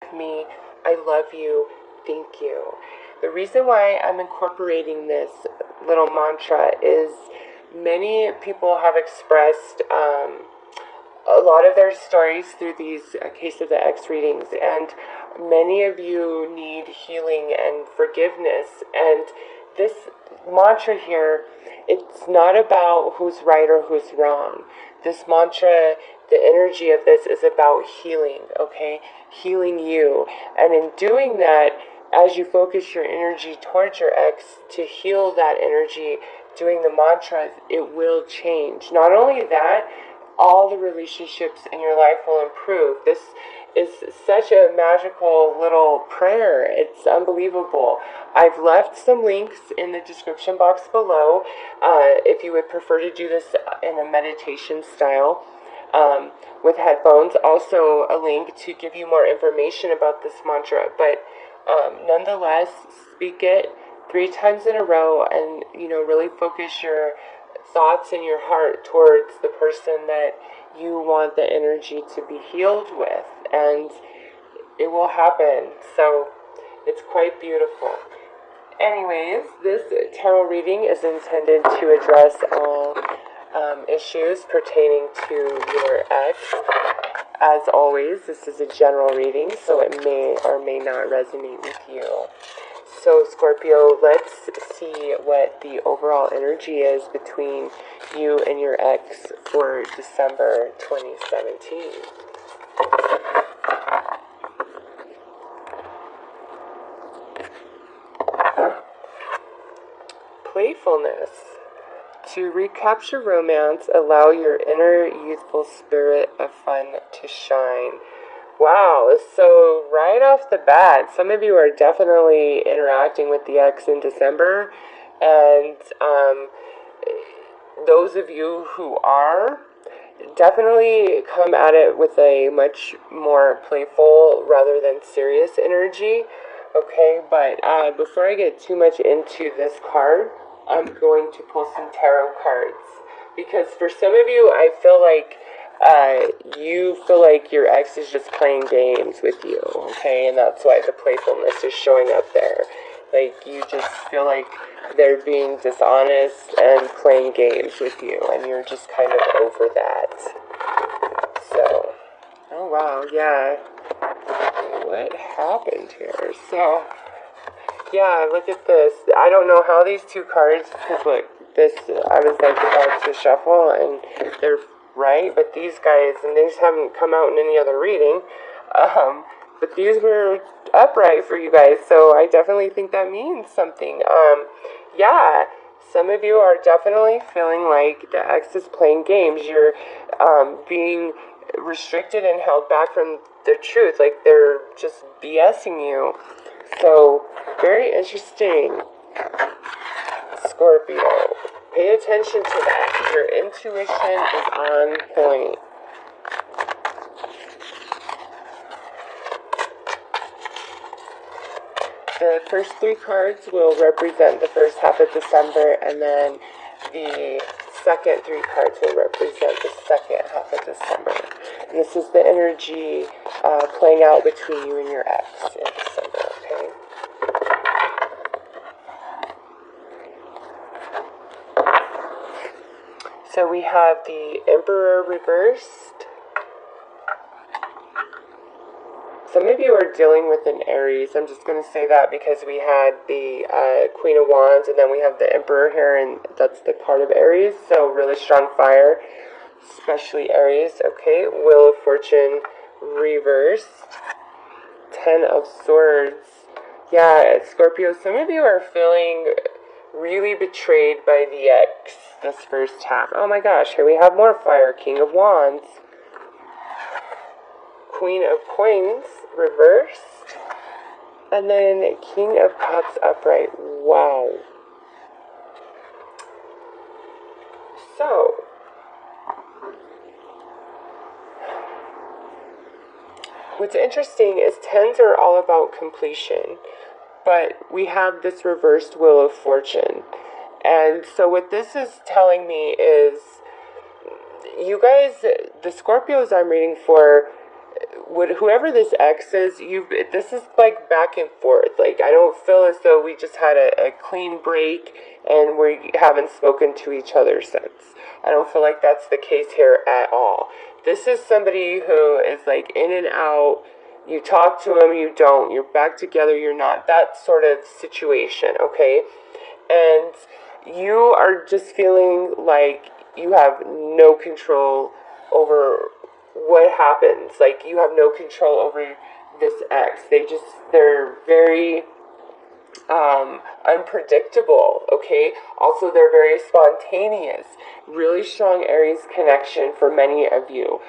with me. I love you. Thank you. The reason why I'm incorporating this little mantra is many people have expressed a lot of their stories through these Case of the X readings, and many of you need healing and forgiveness. And this mantra here, it's not about who's right or who's wrong. This mantra, the energy of this is about healing, okay? Healing you. And in doing that, as you focus your energy towards your ex to heal that energy, doing the mantra, it will change. Not only that, all the relationships in your life will improve. This is such a magical little prayer. It's unbelievable. I've left some links in the description box below if you would prefer to do this in a meditation style with headphones. Also a link to give you more information about this mantra. But nonetheless, speak it 3 times in a row and, really focus your thoughts in your heart towards the person that you want the energy to be healed with, and it will happen. So it's quite beautiful. Anyways, this tarot reading is intended to address all issues pertaining to your ex. As always, this is a general reading, so it may or may not resonate with you. So Scorpio, let's see what the overall energy is between you and your ex for December 2017. Playfulness. To recapture romance, allow your inner youthful spirit of fun to shine. Wow, so right off the bat, some of you are definitely interacting with the ex in December, and those of you who are, definitely come at it with a much more playful rather than serious energy, okay? But before I get too much into this card, I'm going to pull some tarot cards, because for some of you, I feel like you feel like your ex is just playing games with you, okay? And that's why the playfulness is showing up there. Like, you just feel like they're being dishonest and playing games with you, and you're just kind of over that. So, oh wow, yeah. What happened here? So, yeah, look at this. I don't know how these two cards, because look, this, I was like about to shuffle, and they're right, but these guys, and these haven't come out in any other reading, but these were upright for you guys, so I definitely think that means something. Yeah, some of you are definitely feeling like the ex is playing games. You're being restricted and held back from the truth, like they're just BSing you. So, very interesting, Scorpio. Pay attention to that. Your intuition is on point. The first 3 cards will represent the first half of December, and then the second 3 cards will represent the second half of December. And this is the energy playing out between you and your ex in December, okay? So we have the Emperor reversed. Some of you are dealing with an Aries. I'm just going to say that because we had the Queen of Wands, and then we have the Emperor here, and that's the card of Aries. So really strong fire, especially Aries. Okay, Wheel of Fortune reversed. 10 of Swords. Yeah, Scorpio, some of you are feeling really betrayed by the ex this first half. Oh my gosh, here we have more fire. King of Wands. Queen of Coins reversed. And then King of Cups upright. Wow. So, what's interesting is 10s are all about completion. But we have this reversed Wheel of Fortune. And so what this is telling me is, you guys, the Scorpios I'm reading for, whoever this ex is, this is like back and forth. Like, I don't feel as though we just had a clean break and we haven't spoken to each other since. I don't feel like that's the case here at all. This is somebody who is like in and out. You talk to them, you don't. You're back together, you're not. That sort of situation, okay? And you are just feeling like you have no control over what happens. Like, you have no control over this ex. They're very unpredictable, okay? Also, they're very spontaneous. Really strong Aries connection for many of you.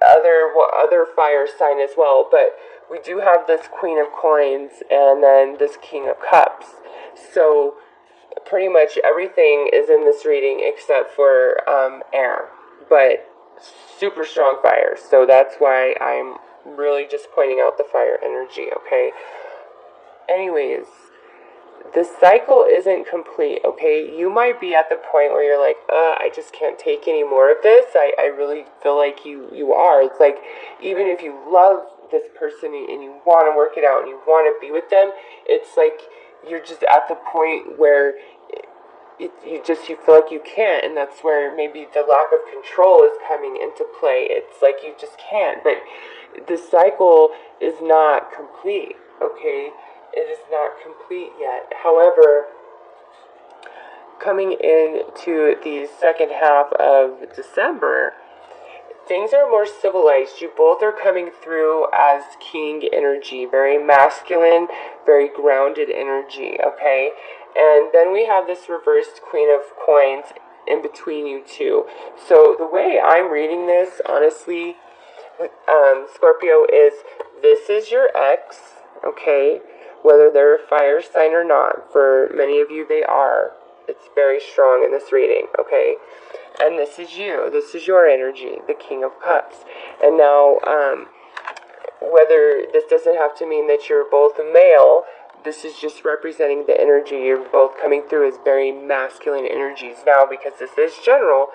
Other fire sign as well, but we do have this Queen of Coins and then this King of Cups. So pretty much everything is in this reading except for air, but super strong fire. So that's why I'm really just pointing out the fire energy, okay? Anyways, the cycle isn't complete, okay? You might be at the point where you're like, I just can't take any more of this. I really feel like you are. It's like, even if you love this person and you want to work it out and you want to be with them, it's like you're just at the point where you feel like you can't, and that's where maybe the lack of control is coming into play. It's like you just can't, but the cycle is not complete, okay? It is not complete yet. However, coming into the second half of December, things are more civilized. You both are coming through as king energy, very masculine, very grounded energy, okay? And then we have this reversed Queen of Coins in between you two. So the way I'm reading this, honestly, Scorpio, is this is your ex, okay? Whether they're a fire sign or not, for many of you they are. It's very strong in this reading, okay? And this is you. This is your energy, the King of Cups. And now, whether this doesn't have to mean that you're both a male, this is just representing the energy. You're both coming through as very masculine energies. Now, because this is general,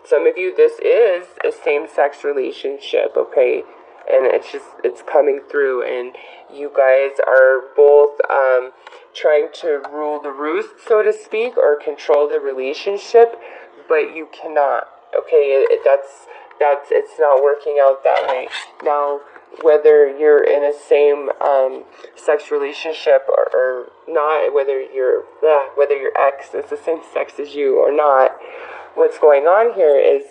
some of you, this is a same-sex relationship, okay? And it's coming through, and you guys are both trying to rule the roost, so to speak, or control the relationship, but you cannot, okay? It's not working out that way. Now, whether you're in a same sex relationship or not, whether your ex is the same sex as you or not, what's going on here is,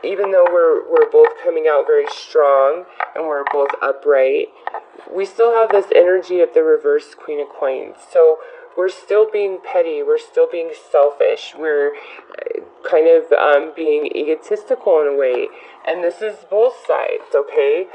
even though we're both coming out very strong and we're both upright, we still have this energy of the reverse Queen of Coins. So we're still being petty, we're still being selfish, we're kind of being egotistical in a way. And this is both sides, okay?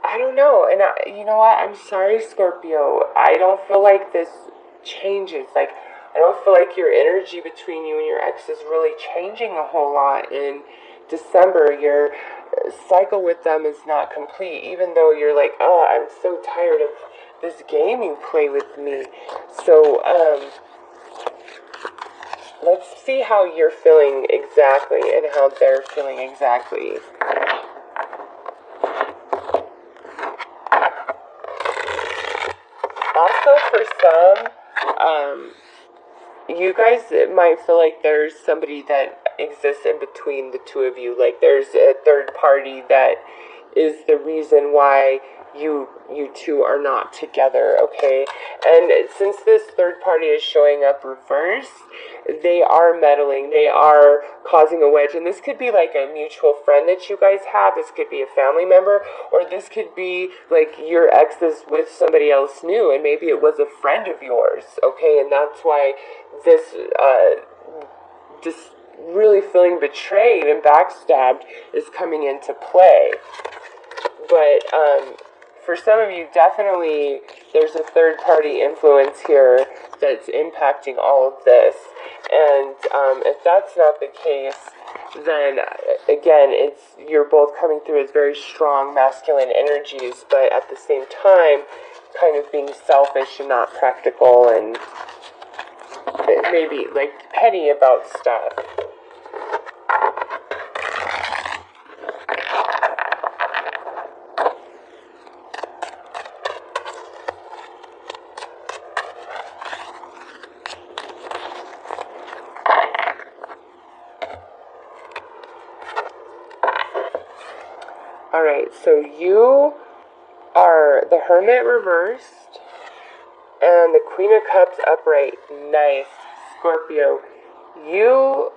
I don't know, and you know what, I'm sorry, Scorpio, I don't feel like this changes. Like, I don't feel like your energy between you and your ex is really changing a whole lot in December. Your cycle with them is not complete, even though you're like, oh, I'm so tired of this game you play with me. So, let's see how you're feeling exactly and how they're feeling exactly. Also, for some, you guys might feel like there's somebody that exists in between the two of you. Like, there's a third party that is the reason why you two are not together, okay? And since this third party is showing up reverse, they are meddling, they are causing a wedge, and this could be like a mutual friend that you guys have, this could be a family member, or this could be like your ex is with somebody else new, and maybe it was a friend of yours, okay? And that's why this really feeling betrayed and backstabbed is coming into play. But for some of you, definitely there's a third party influence here that's impacting all of this. And if that's not the case, then again, you're both coming through as very strong masculine energies, but at the same time kind of being selfish and not practical and maybe like petty about stuff. Alright, so you are the Hermit reversed and the Queen of Cups upright. Nice. Scorpio, you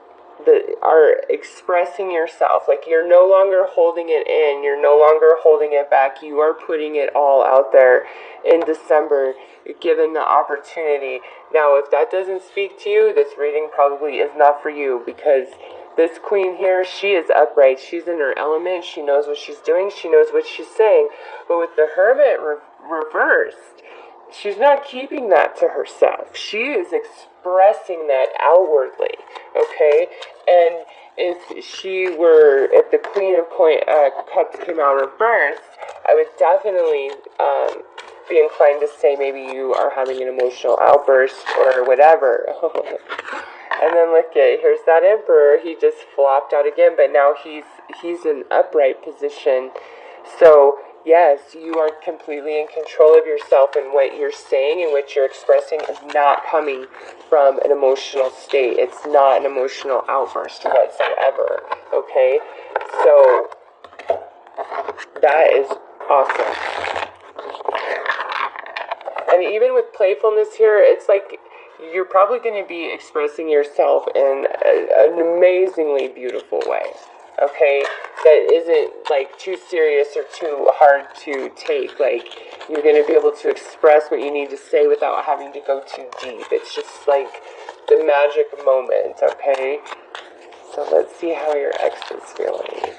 are expressing yourself. Like, you're no longer holding it in. You're no longer holding it back. You are putting it all out there in December. You're given the opportunity. Now, if that doesn't speak to you, this reading probably is not for you, because this queen here, she is upright. She's in her element. She knows what she's doing. She knows what she's saying. But with the Hermit reversed, she's not keeping that to herself. She is expressing that outwardly, okay? And if the Queen of Cups came out reversed, I would definitely be inclined to say maybe you are having an emotional outburst or whatever. And then look at, here's that Emperor. He just flopped out again, but now he's in upright position. So yes, you are completely in control of yourself, and what you're saying and what you're expressing is not coming from an emotional state. It's not an emotional outburst whatsoever, okay? So that is awesome. And even with playfulness here, it's like you're probably going to be expressing yourself in an amazingly beautiful way. Okay, that isn't like too serious or too hard to take. Like, you're going to be able to express what you need to say without having to go too deep. It's just like the magic moment, okay? So let's see how your ex is feeling.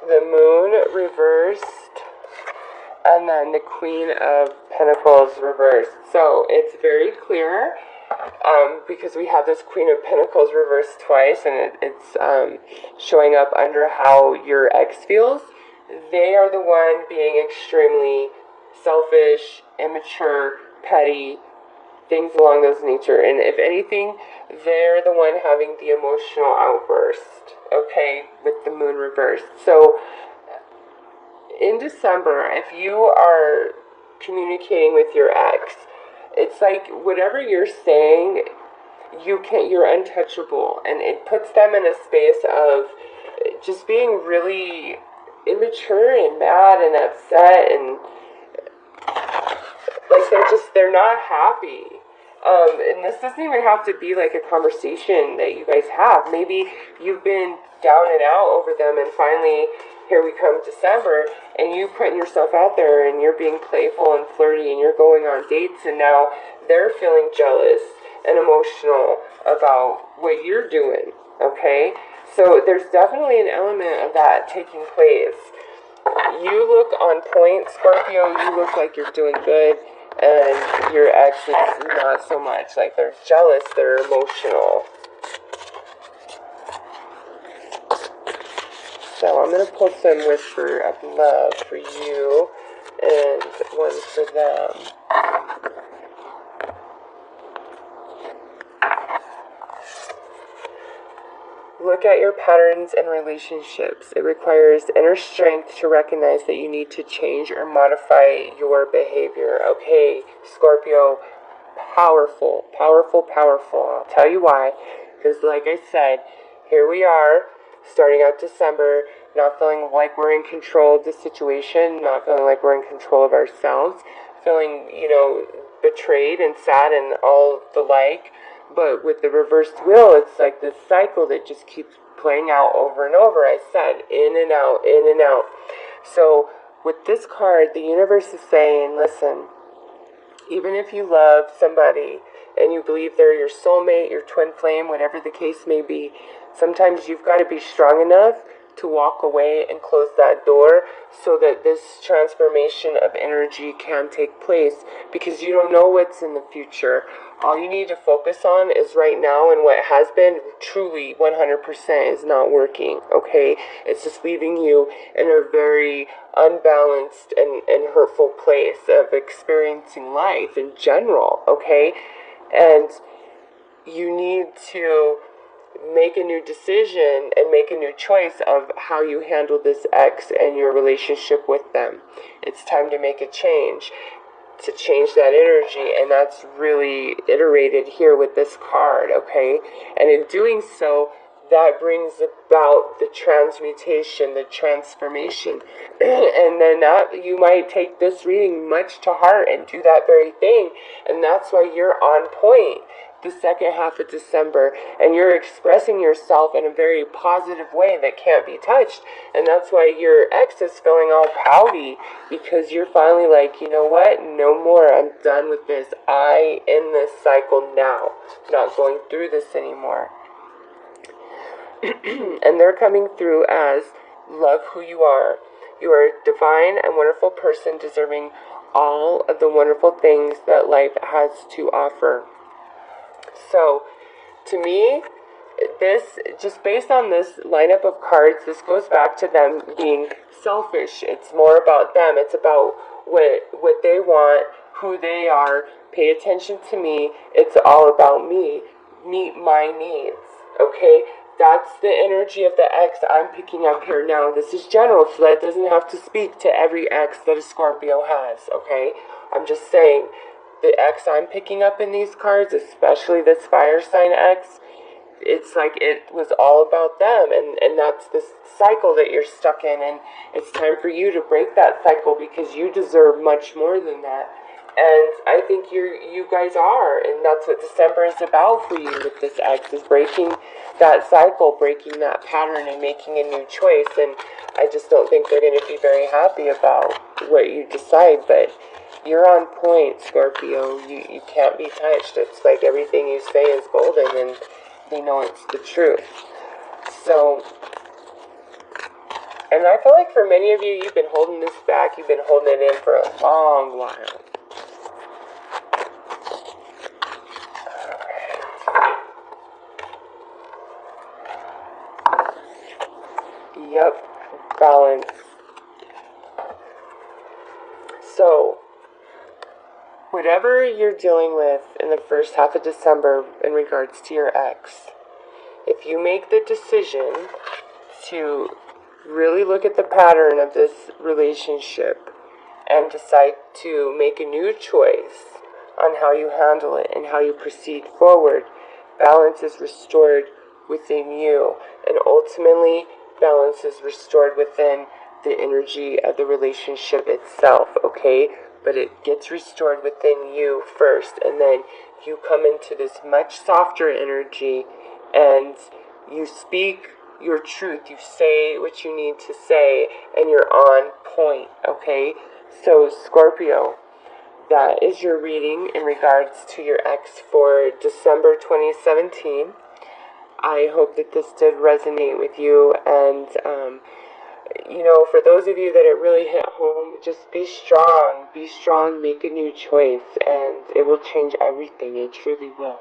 The Moon reversed, and then the Queen of Pentacles reversed. So it's very clear, because we have this Queen of Pentacles reversed twice, and it's showing up under how your ex feels. They are the one being extremely selfish, immature, petty, things along those nature. And if anything, they're the one having the emotional outburst, okay, with the Moon reversed. So in December, if you are communicating with your ex, it's like whatever you're saying, you're untouchable, and it puts them in a space of just being really immature and mad and upset, and like they're not happy. And this doesn't even have to be like a conversation that you guys have. Maybe you've been down and out over them, and finally here we come December, and you putting yourself out there, and you're being playful and flirty, and you're going on dates, and now they're feeling jealous and emotional about what you're doing, okay? So there's definitely an element of that taking place. You look on point, Scorpio. You look like you're doing good, and your ex is not so much. Like, they're jealous, they're emotional. So I'm going to pull some Whisper of Love for you, and one for them. Look at your patterns and relationships. It requires inner strength to recognize that you need to change or modify your behavior. Okay, Scorpio, powerful, powerful, powerful. I'll tell you why. Because like I said, here we are, starting out December, not feeling like we're in control of the situation, not feeling like we're in control of ourselves, feeling, betrayed and sad and all the like. But with the reversed wheel, it's like this cycle that just keeps playing out over and over. I said, in and out, in and out. So with this card, the universe is saying, listen, even if you love somebody and you believe they're your soulmate, your twin flame, whatever the case may be, sometimes you've got to be strong enough to walk away and close that door so that this transformation of energy can take place, because you don't know what's in the future. All you need to focus on is right now, and what has been truly 100% is not working, okay? It's just leaving you in a very unbalanced and hurtful place of experiencing life in general, okay? And you need to make a new decision and make a new choice of how you handle this ex and your relationship with them. It's time to make a change, to change that energy, and that's really iterated here with this card, okay? And in doing so, that brings about the transmutation, the transformation. And then that you might take this reading much to heart and do that very thing, and that's why you're on point the second half of December, and you're expressing yourself in a very positive way that can't be touched. And that's why your ex is feeling all pouty, because you're finally like, you know what, no more, I'm done with this, I end this cycle now, not going through this anymore. And they're coming through as, love who you are. You are a divine and wonderful person, deserving all of the wonderful things that life has to offer. So, to me, this, just based on this lineup of cards, this goes back to them being selfish. It's more about them. It's about what they want, who they are. Pay attention to me. It's all about me. Meet my needs. Okay? That's the energy of the ex I'm picking up here now. This is general, so that doesn't have to speak to every ex that a Scorpio has. Okay? I'm just saying, the ex I'm picking up in these cards, especially this fire sign ex, it's like it was all about them, and that's this cycle that you're stuck in, and it's time for you to break that cycle, because you deserve much more than that. And I think you guys are, and that's what December is about for you with this ex, is breaking that cycle, breaking that pattern, and making a new choice. And I just don't think they're going to be very happy about what you decide, but you're on point, Scorpio. You can't be touched. It's like everything you say is golden, and they know it's the truth. So, and I feel like for many of you, you've been holding this back. You've been holding it in for a long while. Yep, balance. So, whatever you're dealing with in the first half of December in regards to your ex, if you make the decision to really look at the pattern of this relationship and decide to make a new choice on how you handle it and how you proceed forward, balance is restored within you, and ultimately balance is restored within the energy of the relationship itself, okay? But it gets restored within you first, and then you come into this much softer energy, and you speak your truth, you say what you need to say, and you're on point, okay? So, Scorpio, that is your reading in regards to your ex for December 2017. I hope that this did resonate with you, and for those of you that it really hit home, just be strong, make a new choice, and it will change everything. It truly will.